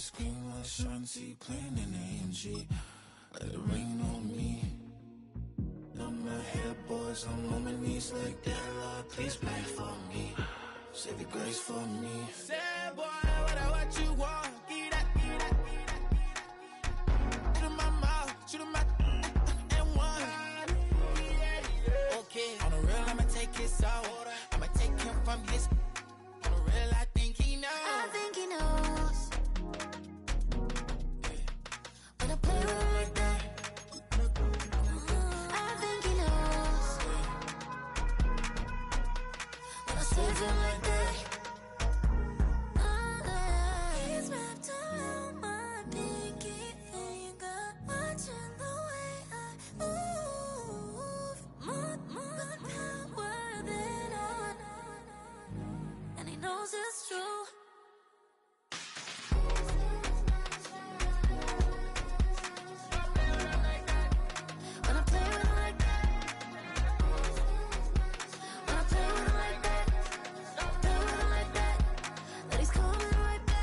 ice cream, like Shanti playing in AMG. Let it rain on me. I'm not here, boys, I'm on my knees like that. Lord, please pray for me. Save your grace for me. Say, boy, what you want? Get that, get that, get that. Shoot in my mouth, shoot in my and one. Okay, on the real, I'ma take his out. I'ma take him from his. On the real, I think he knows. I think he knows. When I play with him like that. I think he knows. When I save him like that. He's wrapped around my pinky finger, watching the way I move. More power than on. And he knows it's true. When I play with him like that. When I play with him like that. Play with him like that. That he's coming right back.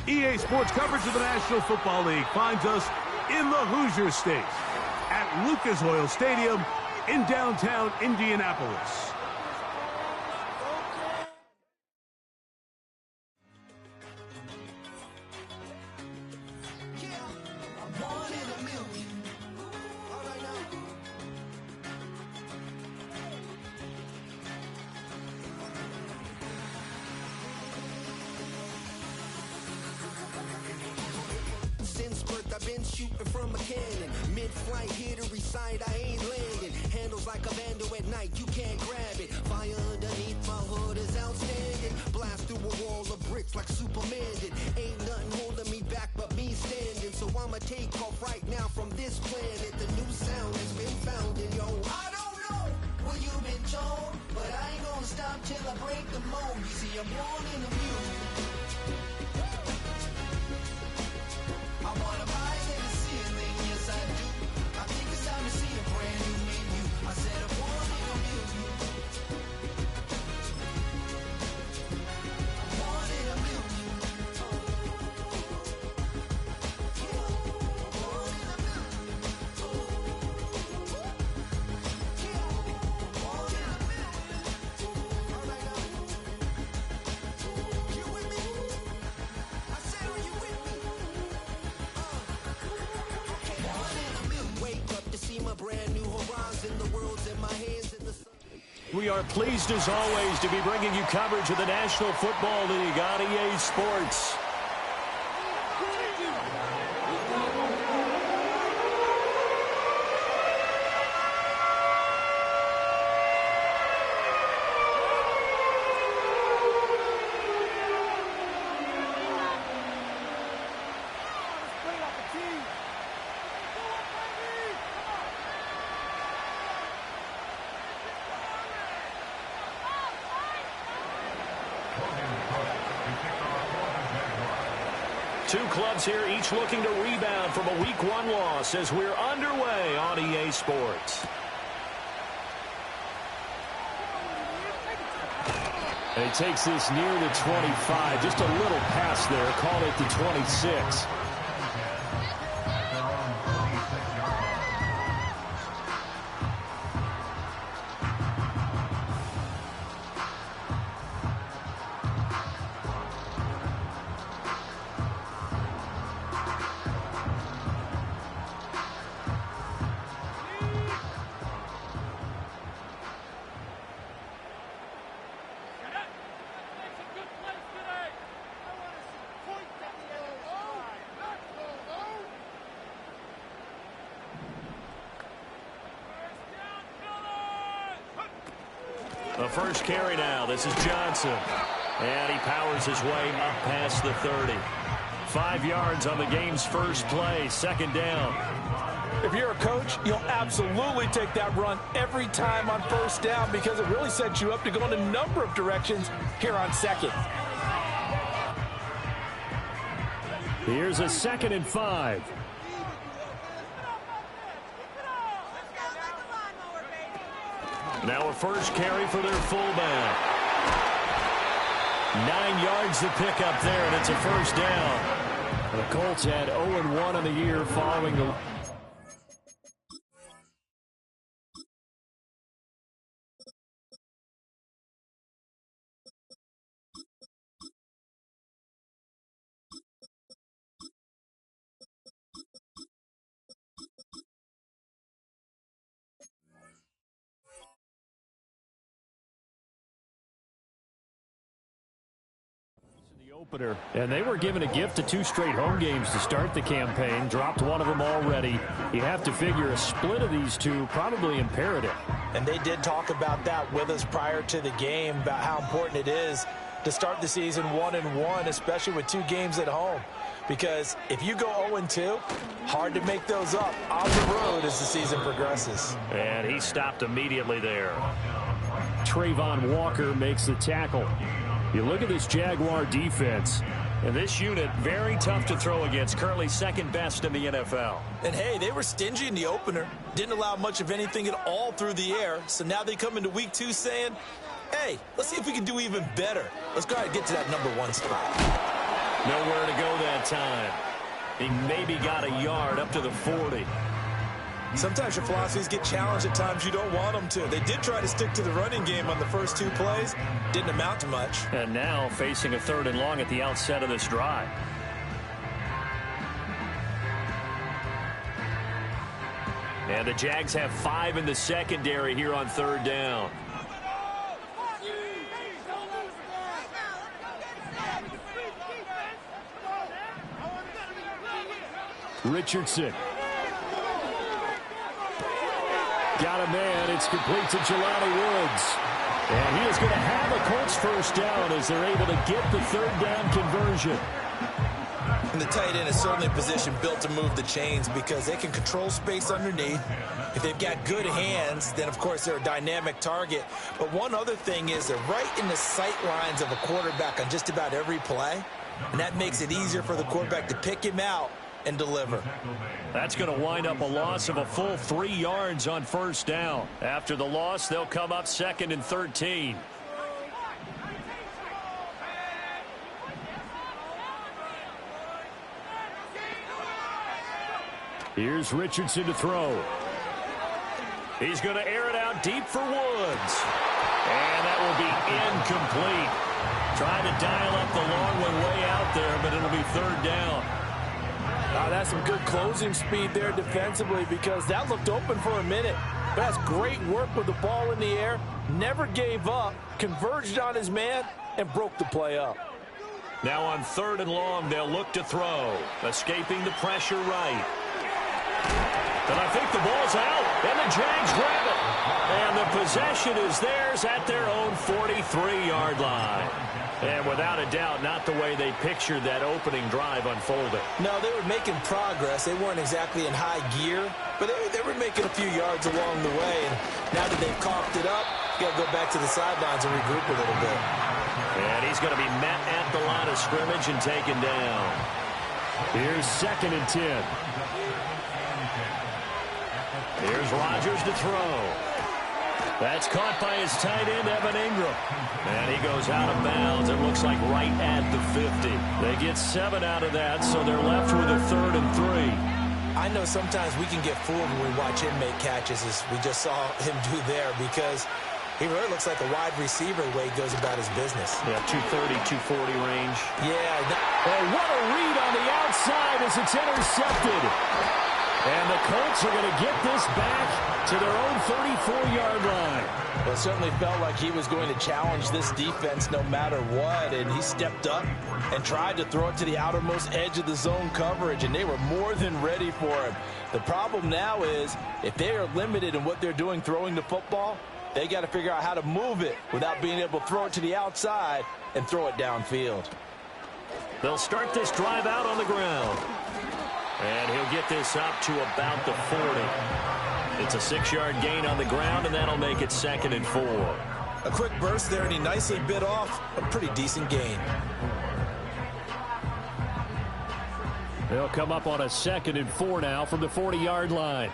EA Sports coverage of the National Football League finds us in the Hoosier State at Lucas Oil Stadium in downtown Indianapolis. Since birth, I've been shooting from a cannon. Mid-flight, here to recite, I ain't landing. Handles like a vandal at night, you can't grab it. Fire underneath my hood is outstanding. Blast through a wall of bricks like Superman did. Ain't nothing holding me back but me standing. So I'ma take off right now from this planet. The new sound has been found in yo. I don't know what you've been told, but I ain't gonna stop till I break the mold. You see, I'm born in the music. I wanna rise in the ceiling, yes I do. I think it's time to see a brand new menu. I said I want it a million. I want it a million. Yeah, I want it a million. Yeah, I want it a million. All right, you with me? I said, are you with me? Wake up to see my brand new horizon. The world's in my hands and the sun. We are pleased as always to be bringing you coverage of the National Football League on EA Sports. Two clubs here, each looking to rebound from a Week 1 loss as we're underway on EA Sports. And he takes this near the 25, just a little pass there, called it the 26. The first carry now. This is Johnson. And he powers his way up past the 30. 5 yards on the game's first play. Second down. If you're a coach, you'll absolutely take that run every time on first down because it really sets you up to go in a number of directions here on second. Here's a 2nd and 5. Now a first carry for their fullback. 9 yards to pick up there, and it's a first down. The Colts had 0-1 on the year following the... opener. And they were given a gift of 2 straight home games to start the campaign. Dropped one of them already. You have to figure a split of these two probably imperative. And they did talk about that with us prior to the game, about how important it is to start the season 1-1, especially with 2 games at home. Because if you go 0-2, hard to make those up on the road as the season progresses. And he stopped immediately there. Trayvon Walker makes the tackle. You look at this Jaguar defense, and this unit very tough to throw against, currently 2nd best in the NFL. And hey, they were stingy in the opener, didn't allow much of anything at all through the air, so now they come into week 2 saying, hey, let's see if we can do even better. Let's go ahead and get to that #1 spot. Nowhere to go that time. He maybe got a yard up to the 40. Sometimes your philosophies get challenged at times you don't want them to. They did try to stick to the running game on the first 2 plays. Didn't amount to much. And now facing a 3rd and long at the outset of this drive. And the Jags have 5 in the secondary here on 3rd down. Richardson. Got a man. It's complete to Jelani Woods. And he is going to have a Colts first down as they're able to get the 3rd down conversion. And the tight end is certainly a position built to move the chains because they can control space underneath. If they've got good hands, then, of course, they're a dynamic target. But one other thing is they're right in the sight lines of a quarterback on just about every play. And that makes it easier for the quarterback to pick him out and deliver. That's going to wind up a loss of a full 3 yards on first down. After the loss, they'll come up 2nd and 13. Here's Richardson to throw. He's going to air it out deep for Woods. And that will be incomplete. Trying to dial up the long one way out there, but it'll be 3rd down. That's some good closing speed there defensively because that looked open for a minute. But that's great work with the ball in the air. Never gave up, converged on his man, and broke the play up. Now on 3rd and long, they'll look to throw. Escaping the pressure right. And I think the ball's out, and the Jags grab it. And the possession is theirs at their own 43-yard line. And without a doubt, not the way they pictured that opening drive unfolding. No, they were making progress. They weren't exactly in high gear, but they were making a few yards along the way. And now that they've coughed it up, you got to go back to the sidelines and regroup a little bit. And he's going to be met at the line of scrimmage and taken down. Here's 2nd and 10. Here's Rodgers to throw. That's caught by his tight end, Evan Ingram. And he goes out of bounds. It looks like right at the 50. They get 7 out of that, so they're left with a 3rd and 3. I know sometimes we can get fooled when we watch him make catches, as we just saw him do there, because he really looks like a wide receiver the way he goes about his business. Yeah, 230, 240 range. Yeah. Oh, what a read on the outside as it's intercepted. And the Colts are going to get this back to their own 34-yard line. Well, it certainly felt like he was going to challenge this defense no matter what, and he stepped up and tried to throw it to the outermost edge of the zone coverage, and they were more than ready for him. The problem now is if they are limited in what they're doing throwing the football, They got to figure out how to move it without being able to throw it to the outside and throw it downfield. They'll start this drive out on the ground. And he'll get this up to about the 40. It's a 6-yard gain on the ground, and that'll make it 2nd and 4. A quick burst there, and he nicely bit off a pretty decent gain. They'll come up on a 2nd and 4 now from the 40-yard line.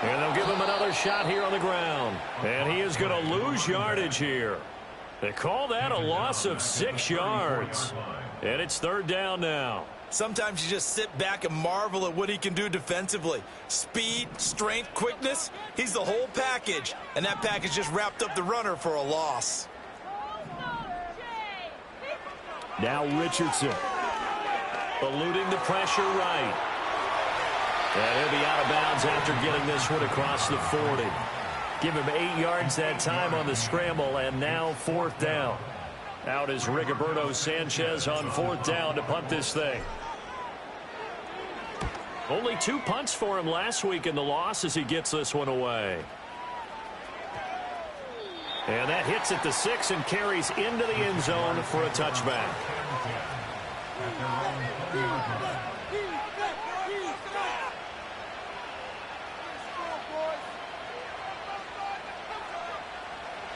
And they'll give him another shot here on the ground. And he is going to lose yardage here. They call that a loss of 6 yards. And it's 3rd down now. Sometimes you just sit back and marvel at what he can do defensively. Speed, strength, quickness. He's the whole package. And that package just wrapped up the runner for a loss. Now Richardson. Eluding the pressure right. And he'll be out of bounds after getting this one across the 40. Give him 8 yards that time on the scramble, and now 4th down. Out is Rigoberto Sanchez on 4th down to punt this thing. Only 2 punts for him last week in the loss as he gets this one away. And that hits at the 6 and carries into the end zone for a touchback.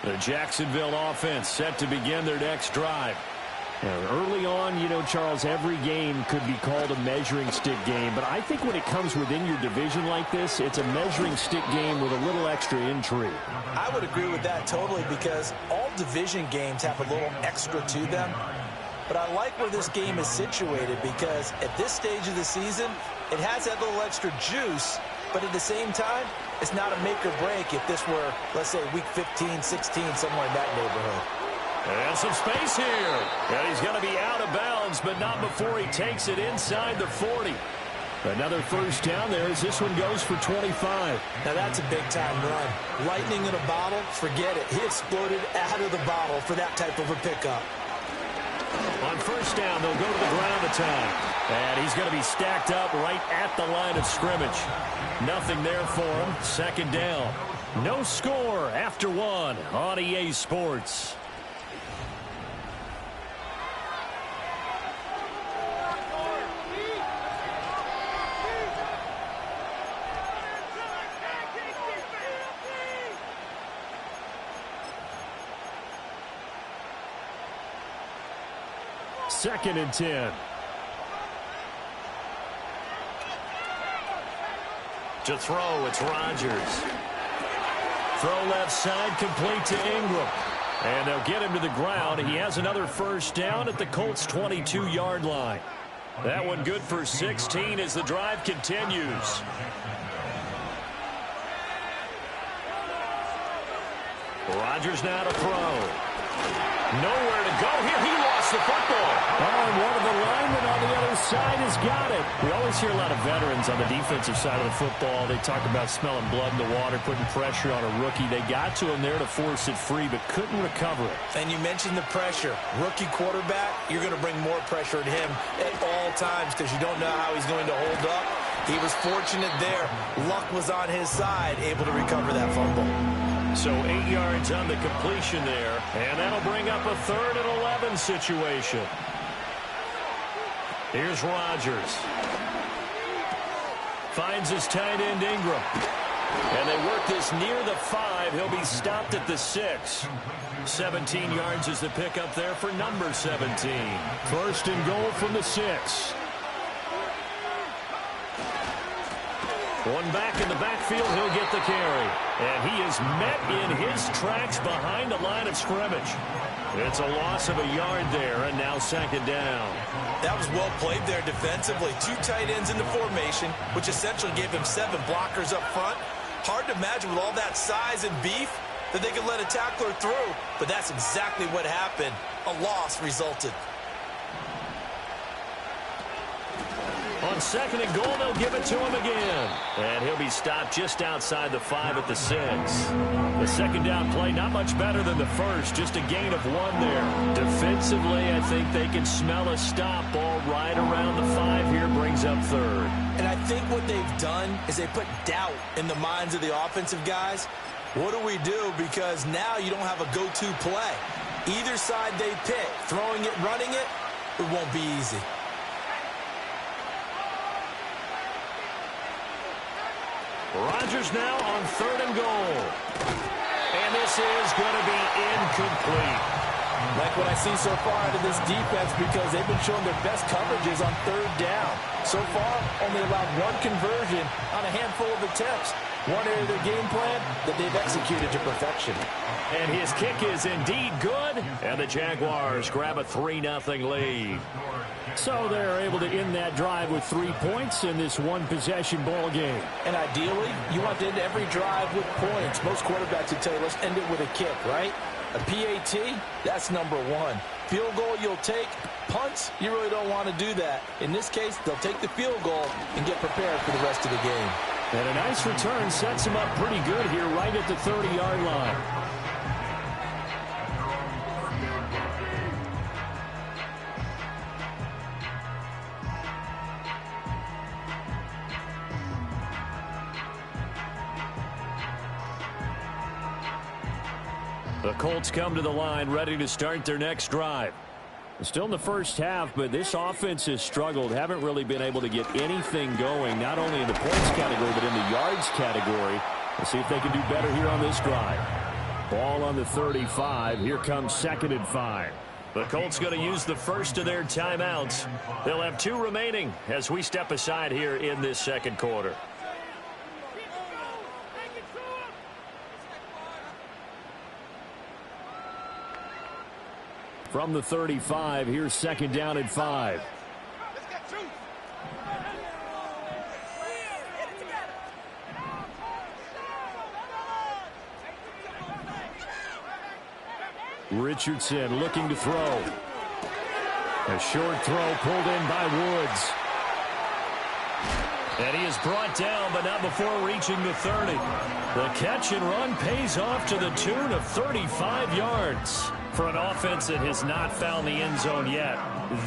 The Jacksonville offense set to begin their next drive. Early on, you know, Charles, every game could be called a measuring stick game. But I think when it comes within your division like this, it's a measuring stick game with a little extra intrigue. I would agree with that totally because all division games have a little extra to them. But I like where this game is situated because at this stage of the season, it has that little extra juice. But at the same time, it's not a make or break if this were, let's say, week 15, 16, somewhere in that neighborhood. And some space here. And he's going to be out of bounds, but not before he takes it inside the 40. Another 1st down there as this one goes for 25. Now that's a big-time run. Lightning in a bottle, forget it. He exploded out of the bottle for that type of a pickup. On 1st down, they'll go to the ground attack. And he's going to be stacked up right at the line of scrimmage. Nothing there for him. 2nd down. No score after 1 on EA Sports. Second and 10. To throw, it's Rodgers. Throw left side, complete to Ingram. And they'll get him to the ground. He has another 1st down at the Colts' 22-yard line. That one good for 16 as the drive continues. Rodgers now to throw. Nowhere to go here. He lost the football. Oh, and one of the linemen on the other side has got it. We always hear a lot of veterans on the defensive side of the football. They talk about smelling blood in the water, putting pressure on a rookie. They got to him there to force it free, but couldn't recover it. And you mentioned the pressure. Rookie quarterback, you're going to bring more pressure at him at all times because you don't know how he's going to hold up. He was fortunate there. Luck was on his side, able to recover that fumble. So 8 yards on the completion there, and that'll bring up a 3rd and 11 situation. Here's Rodgers. Finds his tight end Ingram. And they work this near the 5. He'll be stopped at the 6. 17 yards is the pickup there for number 17. 1st and goal from the 6. One back in the backfield, he'll get the carry. And he is met in his tracks behind the line of scrimmage. It's a loss of a yard there, and now 2nd down. That was well played there defensively. 2 tight ends in the formation, which essentially gave him 7 blockers up front. Hard to imagine with all that size and beef that they could let a tackler through, but that's exactly what happened. A loss resulted. On On second and goal, they'll give it to him again. And he'll be stopped just outside the 5 at the 6. The second down play, not much better than the first, just a gain of 1 there. Defensively, I think they can smell a stop. Ball right around the 5 here, brings up third. And I think what they've done is they put doubt in the minds of the offensive guys. What do we do? Because now you don't have a go-to play. Either side they pick, throwing it, running it, it won't be easy. Rodgers now on third and goal. And this is going to be incomplete. Like what I see so far out of this defense, because they've been showing their best coverages on third down. So far, only allowed 1 conversion on a handful of attempts. One area of their game plan that they've executed to perfection. And his kick is indeed good. And the Jaguars grab a 3-0 lead. So they're able to end that drive with 3 points in this one-possession ball game. And ideally, you want to end every drive with points. Most quarterbacks would tell you, let's end it with a kick, right? A PAT, that's number 1. Field goal you'll take. Punts, you really don't want to do that. In this case, they'll take the field goal and get prepared for the rest of the game. And a nice return sets him up pretty good here right at the 30-yard line. The Colts come to the line ready to start their next drive. Still in the first half, but this offense has struggled. Haven't really been able to get anything going, not only in the points category, but in the yards category. Let's see if they can do better here on this drive. Ball on the 35. Here comes 2nd and 5. The Colts going to use the first of their timeouts. They'll have 2 remaining as we step aside here in this second quarter. From the 35, here's 2nd down and 5. Richardson looking to throw. A short throw pulled in by Woods. And he is brought down, but not before reaching the 30. The catch and run pays off to the tune of 35 yards. For an offense that has not found the end zone yet,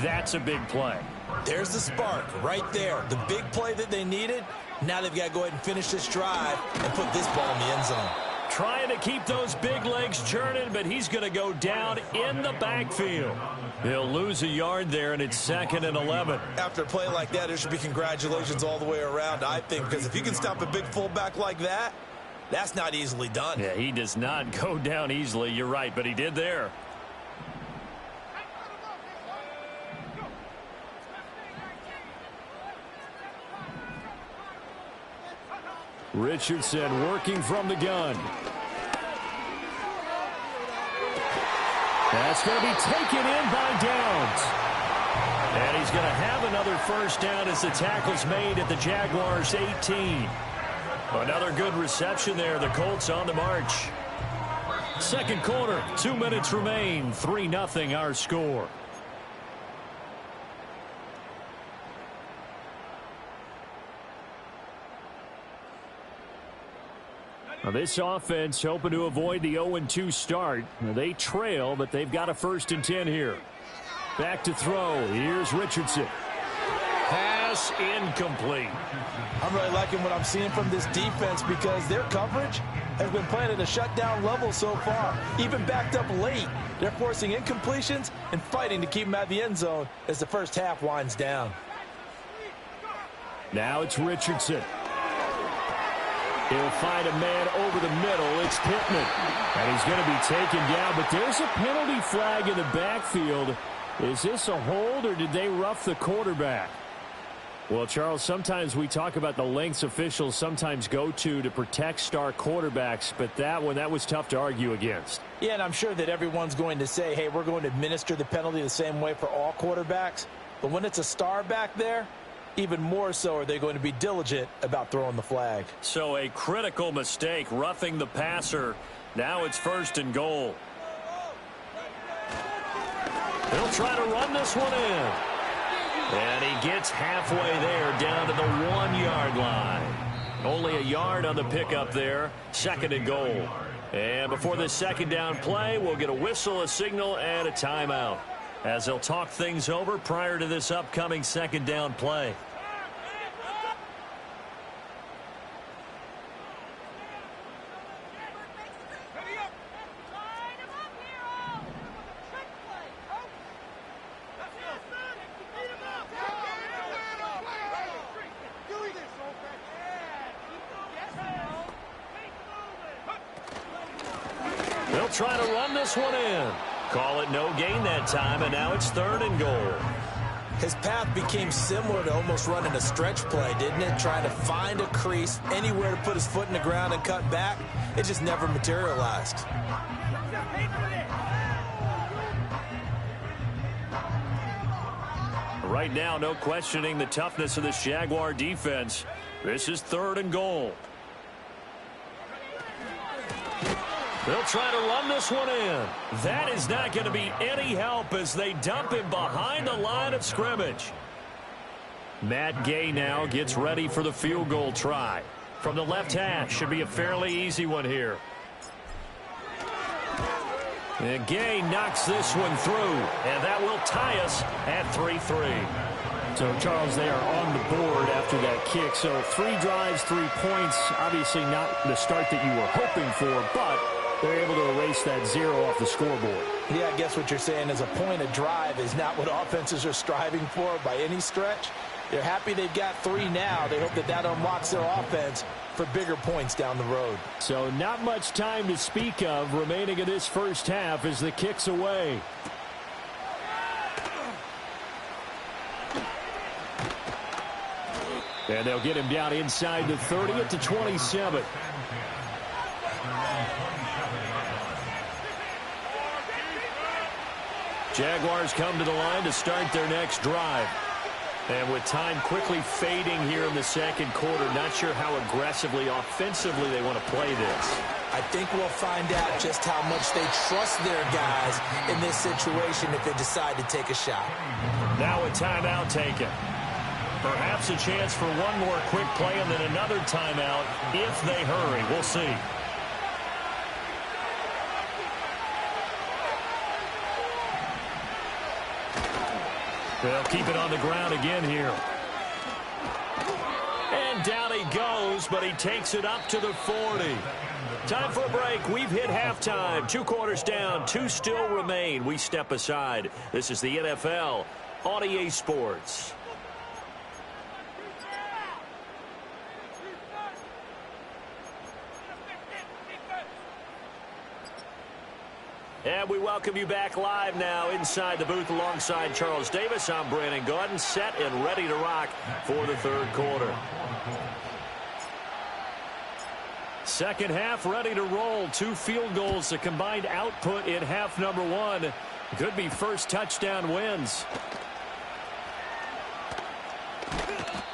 that's a big play. There's the spark right there. The big play that they needed. Now they've got to go ahead and finish this drive and put this ball in the end zone. Trying to keep those big legs churning, but he's going to go down in the backfield. He'll lose a yard there, and it's 2nd and 11. After a play like that, there should be congratulations all the way around, I think, because if you can stop a big fullback like that, that's not easily done. Yeah, he does not go down easily. You're right, but he did there. Richardson working from the gun. That's going to be taken in by Downs. And he's going to have another first down as the tackle's made at the Jaguars' 18. Another good reception there. The Colts on the march. Second quarter, 2 minutes remain. 3-0 our score. Now this offense hoping to avoid the 0-2 start. Now they trail, but they've got a 1st and 10 here. Back to throw. Here's Richardson. Pass incomplete. I'm really liking what I'm seeing from this defense because their coverage has been playing at a shutdown level so far. Even backed up late. They're forcing incompletions and fighting to keep them out of the end zone as the first half winds down. Now it's Richardson. He'll find a man over the middle. It's Pittman. And he's going to be taken down, but there's a penalty flag in the backfield. Is this a hold, or did they rough the quarterback? Well, Charles, sometimes we talk about the lengths officials sometimes go to protect star quarterbacks, but that was tough to argue against. Yeah, and I'm sure that everyone's going to say, hey, we're going to administer the penalty the same way for all quarterbacks. But when it's a star back there, even more so are they going to be diligent about throwing the flag. So a critical mistake, roughing the passer. Now it's 1st and goal. They'll try to run this one in. And he gets halfway there, down to the 1-yard line. Only a yard on the pickup there. 2nd and goal. And before this second down play, we'll get a whistle, a signal, and a timeout, as they'll talk things over prior to this upcoming second down play. They'll try to run this one in. Call it no gain that time, and now it's 3rd and goal. His path became similar to almost running a stretch play, didn't it? Trying to find a crease, anywhere to put his foot in the ground and cut back. It just never materialized. Right now, no questioning the toughness of this Jaguar defense. This is 3rd and goal. They'll try to run this one in. That is not going to be any help as they dump him behind the line of scrimmage. Matt Gay now gets ready for the field goal try. From the left hash, should be a fairly easy one here. And Gay knocks this one through, and that will tie us at 3-3. So, Charles, they are on the board after that kick. So 3 drives, 3 points. Obviously not the start that you were hoping for, but they're able to erase that 0 off the scoreboard. Yeah, I guess what you're saying is a point a drive is not what offenses are striving for by any stretch. They're happy they've got 3 now. They hope that that unlocks their offense for bigger points down the road. So not much time to speak of remaining in this first half as the kick's away. And they'll get him down inside the 30 at the 27. Jaguars come to the line to start their next drive. And with time quickly fading here in the second quarter, not sure how aggressively, offensively they want to play this. I think we'll find out just how much they trust their guys in this situation if they decide to take a shot. Now a timeout taken. Perhaps a chance for one more quick play and then another timeout if they hurry. We'll see. They'll keep it on the ground again here. And down he goes, but he takes it up to the 40. Time for a break. We've hit halftime. 2 quarters down, 2 still remain. We step aside. This is the NFL on EA Sports. And we welcome you back live now inside the booth alongside Charles Davis. I'm Brandon Gaudin, set and ready to rock for the third quarter. Second half ready to roll. 2 field goals, the combined output in half number 1. Could be first touchdown wins.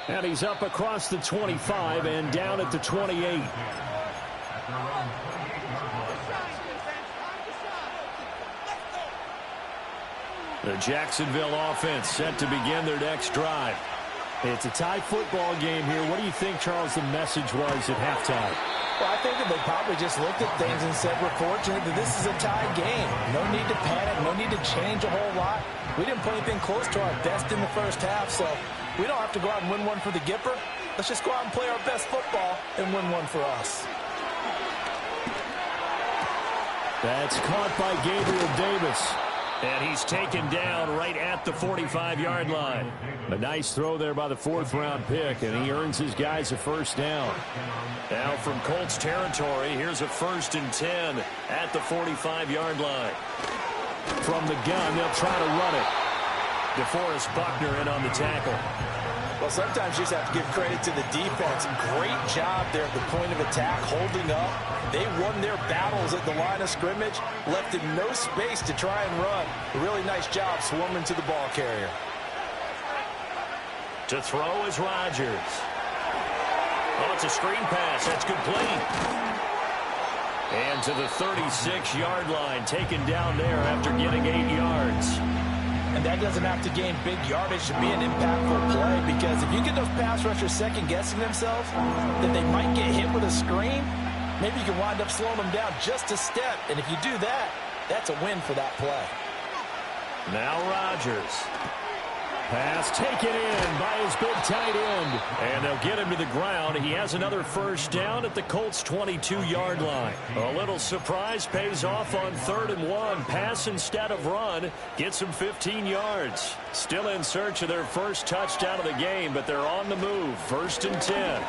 And he's up across the 25 and down at the 28. The Jacksonville offense set to begin their next drive. It's a tie football game here. What do you think, Charles, the message was at halftime? Well, I think that they probably just looked at things and said, we're fortunate that this is a tie game. No need to panic, no need to change a whole lot. We didn't play anything close to our best in the first half, so we don't have to go out and win one for the Gipper. Let's just go out and play our best football and win one for us. That's caught by Gabriel Davis. And he's taken down right at the 45-yard line. A nice throw there by the 4th-round pick, and he earns his guys a first down. Now from Colts territory, here's a 1st and 10 at the 45-yard line. From the gun, they'll try to run it. DeForest Buckner in on the tackle. Well, sometimes you just have to give credit to the defense. Great job there at the point of attack, holding up. They won their battles at the line of scrimmage, left in no space to try and run. A really nice job swarming to the ball carrier. To throw is Rodgers. Oh, it's a screen pass. That's complete. And to the 36-yard line, taken down there after getting 8 yards. And that doesn't have to gain big yardage to be an impactful play, because if you get those pass rushers second-guessing themselves that they might get hit with a screen, maybe you can wind up slowing them down just a step. And if you do that, that's a win for that play. Now Rodgers. Pass taken in by his big tight end. And they'll get him to the ground. He has another first down at the Colts' 22-yard line. A little surprise pays off on 3rd and 1. Pass instead of run. Gets him 15 yards. Still in search of their first touchdown of the game, but they're on the move. 1st and 10.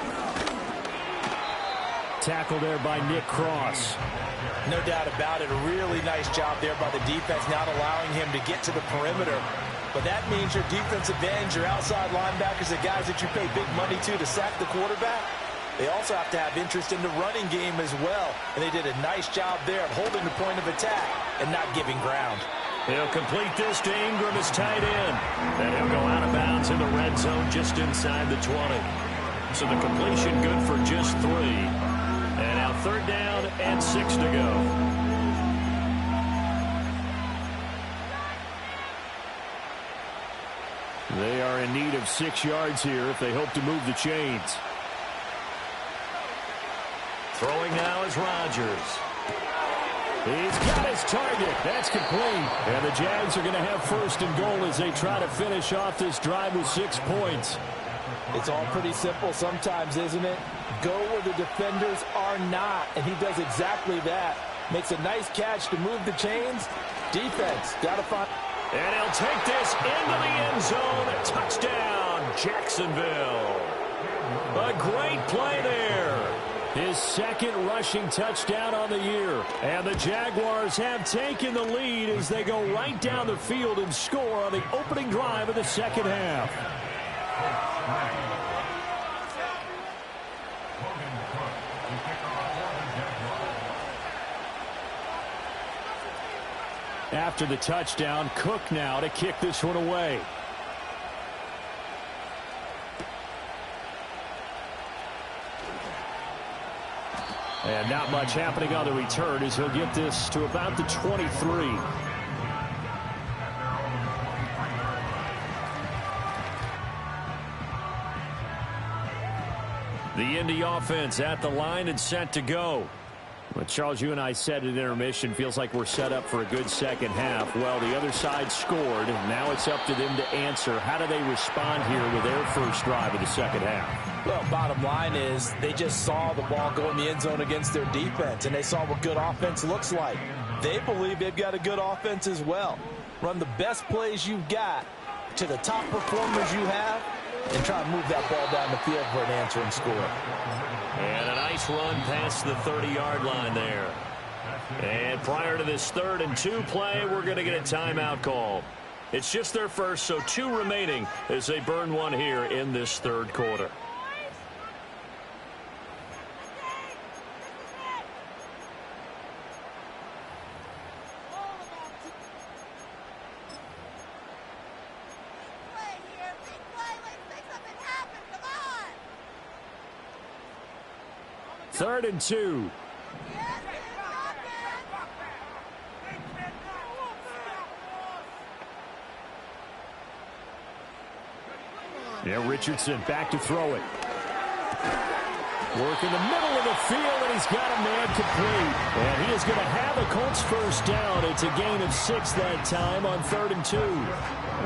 Tackle there by Nick Cross. No doubt about it. A really nice job there by the defense, not allowing him to get to the perimeter. But that means your defensive ends, your outside linebackers, the guys that you pay big money to sack the quarterback, they also have to have interest in the running game as well. And they did a nice job there of holding the point of attack and not giving ground. He'll complete this to Ingram as tight end. And he'll go out of bounds in the red zone just inside the 20. So the completion good for just 3. And now 3rd down and 6 to go. They are in need of 6 yards here if they hope to move the chains. Throwing now is Rodgers. He's got his target. That's complete. And the Jags are going to have 1st and goal as they try to finish off this drive with 6 points. It's all pretty simple sometimes, isn't it? Go where the defenders are not. And he does exactly that. Makes a nice catch to move the chains. Defense, got to find... And he'll take this into the end zone. Touchdown, Jacksonville. A great play there. His 2nd rushing touchdown on the year. And the Jaguars have taken the lead as they go right down the field and score on the opening drive of the 2nd half. After the touchdown, Cook now to kick this one away. And not much happening on the return as he'll get this to about the 23. The Indy offense at the line and set to go. Well, Charles, you and I said at intermission, feels like we're set up for a good 2nd half. Well, the other side scored. Now it's up to them to answer. How do they respond here with their first drive of the 2nd half? Well, bottom line is they just saw the ball go in the end zone against their defense, and they saw what good offense looks like. They believe they've got a good offense as well. Run the best plays you've got to the top performers you have, and try to move that ball down the field for an answering score. And a nice run past the 30-yard line there. And prior to this 3rd and 2 play, we're going to get a timeout call. It's just their first, so 2 remaining as they burn one here in this 3rd quarter. Third and 2. Yeah, Richardson back to throw it. Work in the middle of the field, and he's got a man complete. And he is going to have a Colts first down. It's a gain of 6 that time on 3rd and 2.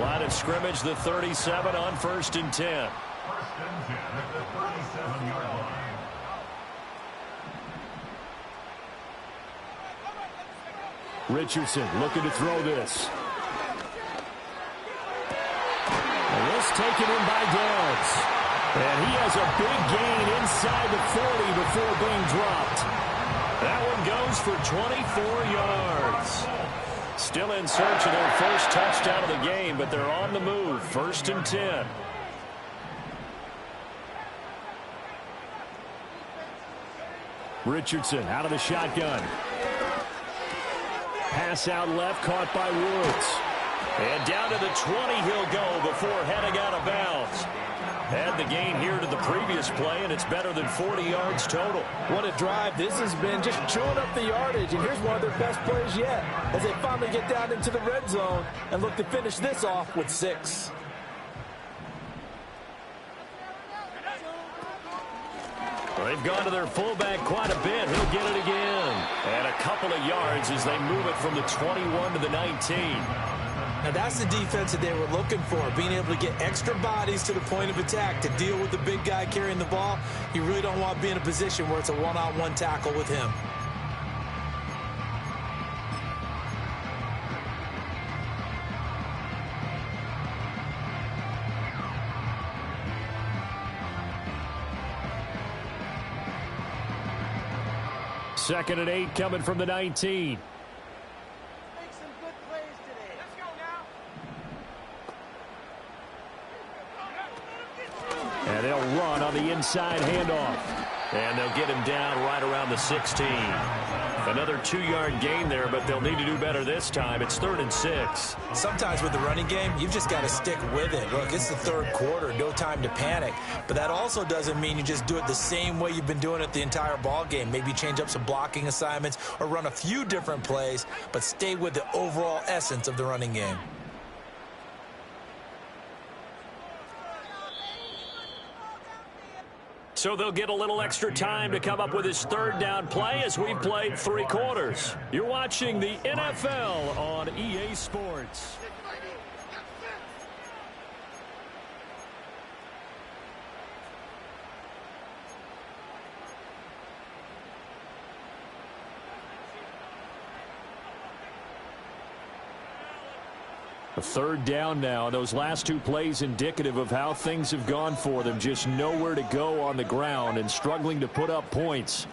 Line of scrimmage, the 37 on 1st and 10. Richardson looking to throw this. And this taken in by Downs. And he has a big gain inside the 40 before being dropped. That one goes for 24 yards. Still in search of their first touchdown of the game, but they're on the move. 1st and 10. Richardson out of the shotgun. Pass out left, caught by Woods. And down to the 20 he'll go before heading out of bounds. Add the gain here to the previous play, and it's better than 40 yards total. What a drive this has been, just chewing up the yardage. And here's one of their best plays yet as they finally get down into the red zone and look to finish this off with 6. Well, they've gone to their fullback quite a bit. He'll get it again. And a couple of yards as they move it from the 21 to the 19. Now that's the defense that they were looking for, being able to get extra bodies to the point of attack to deal with the big guy carrying the ball. You really don't want to be in a position where it's a one-on-one tackle with him. Second and 8 coming from the 19. And they'll run on the inside handoff. And they'll get him down right around the 16. Another 2-yard gain there, but they'll need to do better this time. It's 3rd and 6. Sometimes with the running game, you've just got to stick with it. Look, it's the 3rd quarter, no time to panic. But that also doesn't mean you just do it the same way you've been doing it the entire ball game. Maybe change up some blocking assignments or run a few different plays, but stay with the overall essence of the running game. So they'll get a little extra time to come up with his 3rd down play as we've played 3 quarters. You're watching the NFL on EA Sports. A 3rd down now. Those last 2 plays indicative of how things have gone for them. Just nowhere to go on the ground and struggling to put up points.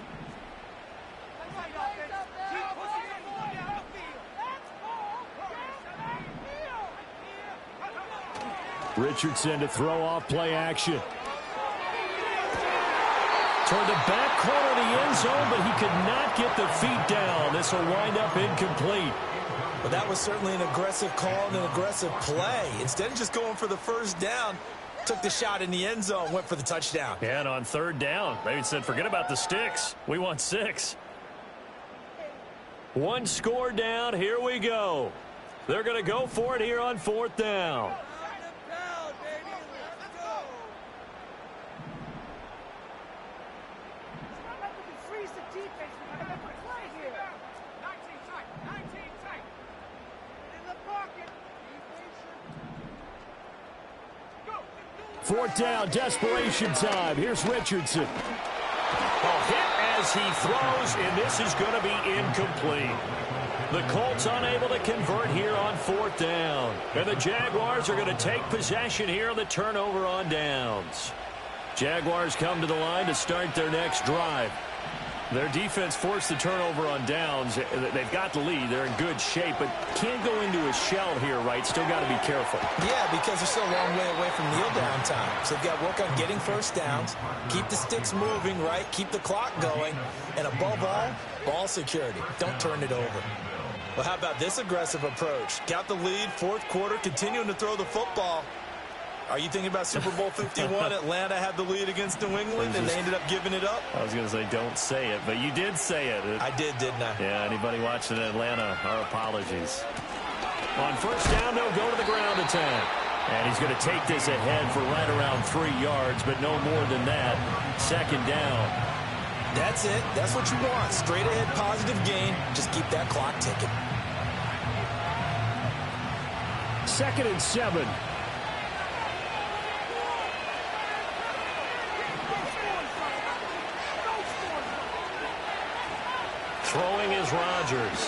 Richardson to throw off play action. Toward the back corner of the end zone, but he could not get the feet down. This will wind up incomplete. But that was certainly an aggressive call and an aggressive play. Instead of just going for the 1st down, took the shot in the end zone, went for the touchdown. And on 3rd down, they said, forget about the sticks. We want 6. 1 score down. Here we go. They're going to go for it here on 4th down. Fourth down, desperation time. Here's Richardson. A hit as he throws, and this is going to be incomplete. The Colts unable to convert here on 4th down. And the Jaguars are going to take possession here on the turnover on downs. Jaguars come to the line to start their next drive. Their defense forced the turnover on downs. They've got the lead. They're in good shape, but can't go into a shell here, right? Still got to be careful. Yeah, because they're still a long way away from kneel down time. So they've got to work on getting 1st downs, keep the sticks moving, right? Keep the clock going, and above all, ball security. Don't turn it over. Well, how about this aggressive approach? Got the lead, 4th quarter, continuing to throw the football. Are you thinking about Super Bowl 51? Atlanta had the lead against New England, and they ended up giving it up? I was going to say, don't say it, but you did say it. I did, didn't I? Yeah, anybody watching Atlanta, our apologies. On 1st down, they'll go to the ground attack. And he's going to take this ahead for right around 3 yards, but no more than that. 2nd down. That's it. That's what you want. Straight ahead, positive gain. Just keep that clock ticking. 2nd and 7. Throwing is Rodgers.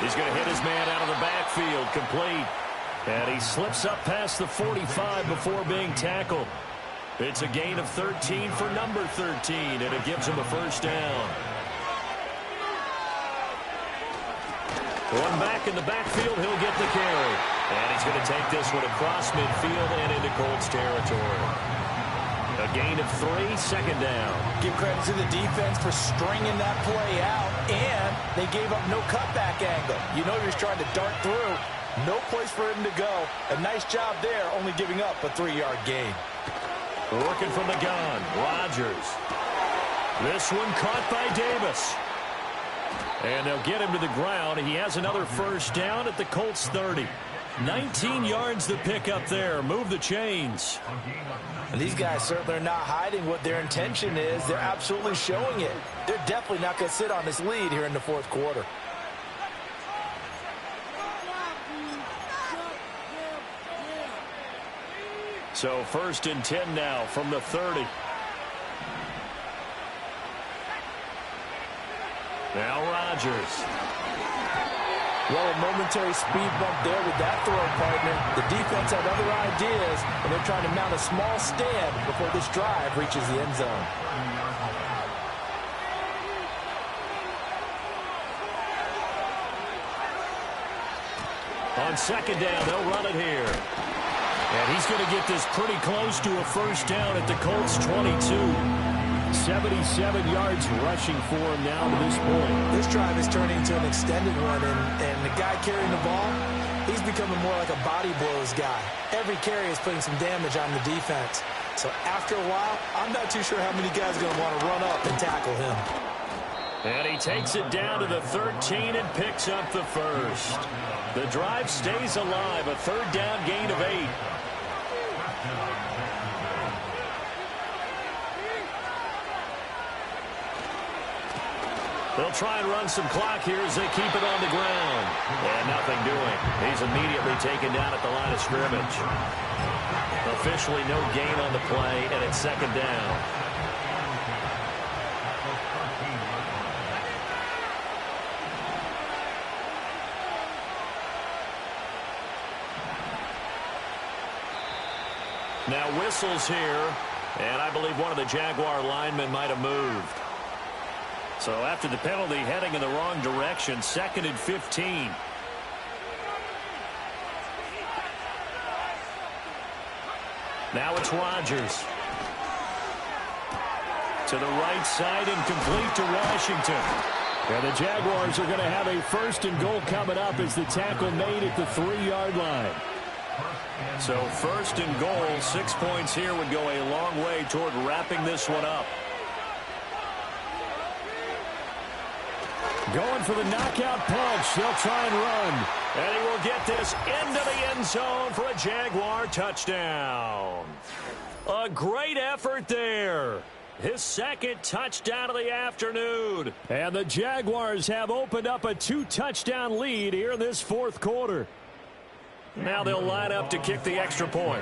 He's going to hit his man out of the backfield, complete. And he slips up past the 45 before being tackled. It's a gain of 13 for number 13, and it gives him a 1st down. One back in the backfield, he'll get the carry. And he's going to take this one across midfield and into Colts territory. A gain of 3, 2nd down. Give credit to the defense for stringing that play out, and they gave up no cutback angle. You know you're trying to dart through. No place for him to go. A nice job there, only giving up a 3-yard gain. Working from the gun, Rodgers. This one caught by Davis. And they'll get him to the ground. He has another first down at the Colts 30. 19 yards to pick up there. Move the chains. And these guys certainly are not hiding what their intention is. They're absolutely showing it. They're definitely not going to sit on this lead here in the fourth quarter. So 1st and 10 now from the 30. Now Rodgers. Well, a momentary speed bump there with that throw, partner. The defense had other ideas, and they're trying to mount a small stand before this drive reaches the end zone. On 2nd down, they'll run it here. And he's going to get this pretty close to a first down at the Colts 22. 77 yards rushing for him now to this point. This drive is turning into an extended one, and the guy carrying the ball, he's becoming more like a body blows guy. Every carry is putting some damage on the defense. So after a while, I'm not too sure how many guys are going to want to run up and tackle him. And he takes it down to the 13 and picks up the first. The drive stays alive, a 3rd down gain of 8. They'll try and run some clock here as they keep it on the ground. And nothing doing. He's immediately taken down at the line of scrimmage. Officially no gain on the play, and it's 2nd down. Now whistles here, and I believe one of the Jaguar linemen might have moved. So after the penalty, heading in the wrong direction, 2nd and 15. Now it's Rodgers. To the right side and complete to Washington. And the Jaguars are going to have a 1st and goal coming up as the tackle made at the 3-yard line. So 1st and goal, 6 points here would go a long way toward wrapping this one up. Going for the knockout punch. They'll try and run. And he will get this into the end zone for a Jaguar touchdown. A great effort there. His 2nd touchdown of the afternoon. And the Jaguars have opened up a 2-touchdown lead here in this 4th quarter. Now they'll line up to kick the extra point.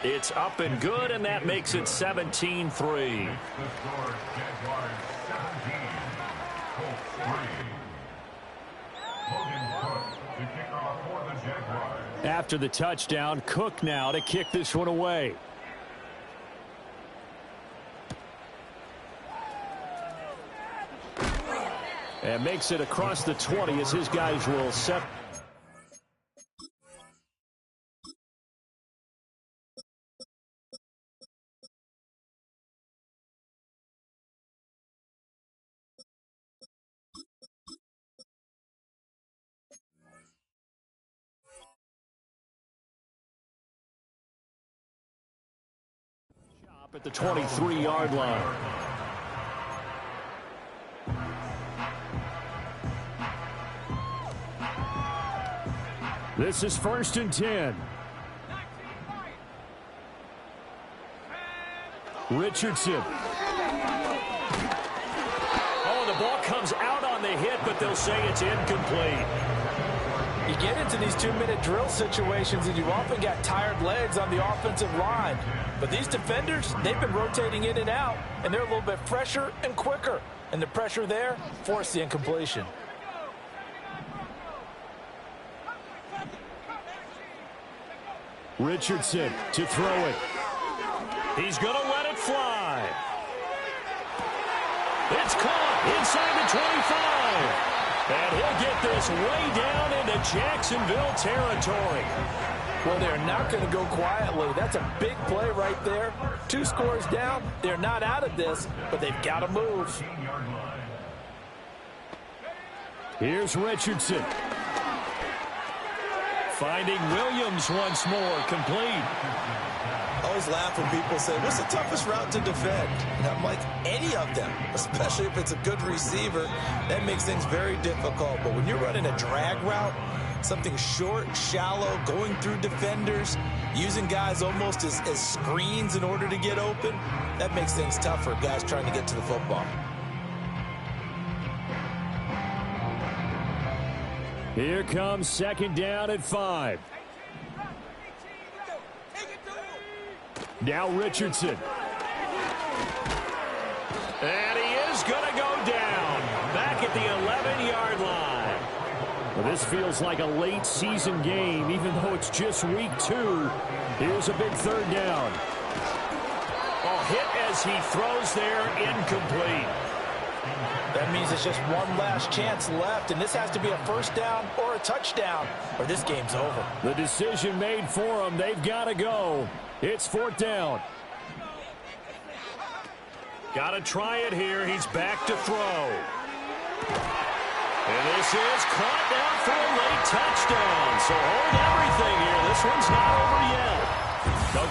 It's up and good, and that makes it 17-3. After the touchdown, Cook now to kick this one away. And makes it across the 20 as his guys will set. At the 23-yard line. This is 1st and 10. Richardson. Oh, the ball comes out on the hit, but they'll say it's incomplete. You get into these 2-minute drill situations, and you often got tired legs on the offensive line. But these defenders, they've been rotating in and out, and they're a little bit fresher and quicker. And the pressure there forced the incompletion. Richardson to throw it. He's going to let it fly. It's caught inside the 25. And he'll get this way down into Jacksonville territory. Well, they're not going to go quietly. That's a big play right there. 2 scores down. They're not out of this, but they've got to move. Here's Richardson. Finding Williams once more, complete. I always laugh when people say, what's the toughest route to defend? And I'm like, any of them, especially if it's a good receiver. That makes things very difficult. But when you're running a drag route, something short, shallow, going through defenders, using guys almost as screens in order to get open, that makes things tough for guys trying to get to the football. Here comes second down at 5. Now Richardson. And he is going to go down. Back at the 11-yard line. Well, this feels like a late season game, even though it's just week 2. Here's a big third down. A hit as he throws there, incomplete. That means it's just one last chance left, and this has to be a first down or a touchdown, or this game's over. The decision made for them. They've got to go. It's 4th down. Got to try it here. He's back to throw. And this is caught down for a late touchdown. So hold everything here. This one's not over yet.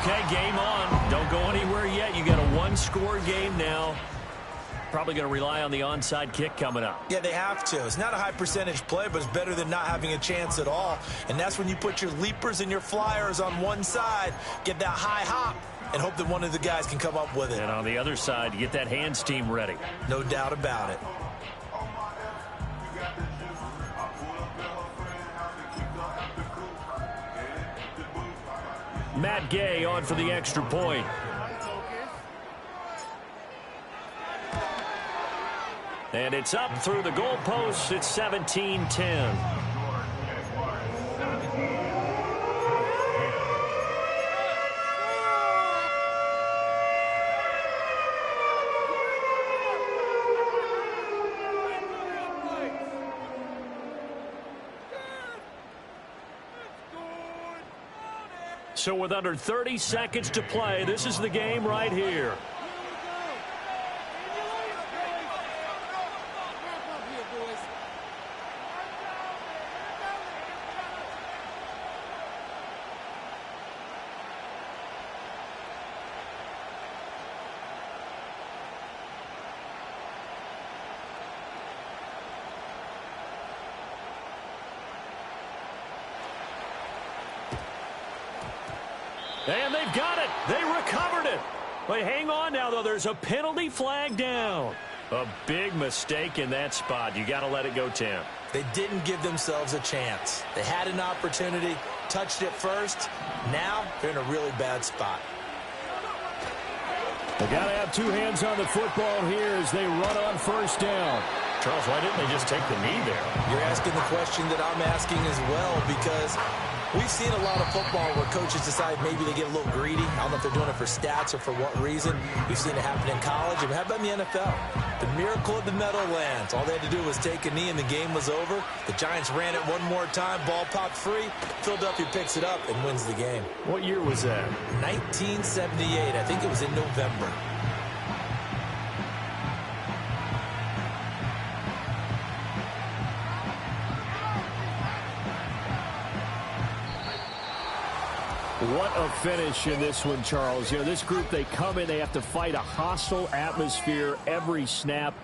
Okay, game on. Don't go anywhere yet. You got a one-score game now. Probably going to rely on the onside kick coming up. Yeah, they have to. It's not a high percentage play, but it's better than not having a chance at all. And that's when you put your leapers and your flyers on one side, get that high hop, and hope that one of the guys can come up with it. And on the other side, you get that hands team ready. No doubt about it. Matt Gay on for the extra point. And it's up through the goalposts. It's 17-10. So with under 30 seconds to play, this is the game right here. And they've got it. They recovered it. But hang on now, though. There's a penalty flag down. A big mistake in that spot. You got to let it go, Tim. They didn't give themselves a chance. They had an opportunity, touched it first. Now they're in a really bad spot. They got to have two hands on the football here as they run on first down. Charles, why didn't they just take the knee there? You're asking the question that I'm asking as well, because we've seen a lot of football where coaches decide maybe they get a little greedy. I don't know if they're doing it for stats or for what reason. We've seen it happen in college. And how about in the NFL? The miracle of the Meadowlands. All they had to do was take a knee and the game was over. The Giants ran it one more time. Ball popped free. Philadelphia picks it up and wins the game. What year was that? 1978. I think it was in November. What a finish in this one, Charles. You know, this group, they come in, they have to fight a hostile atmosphere every snap.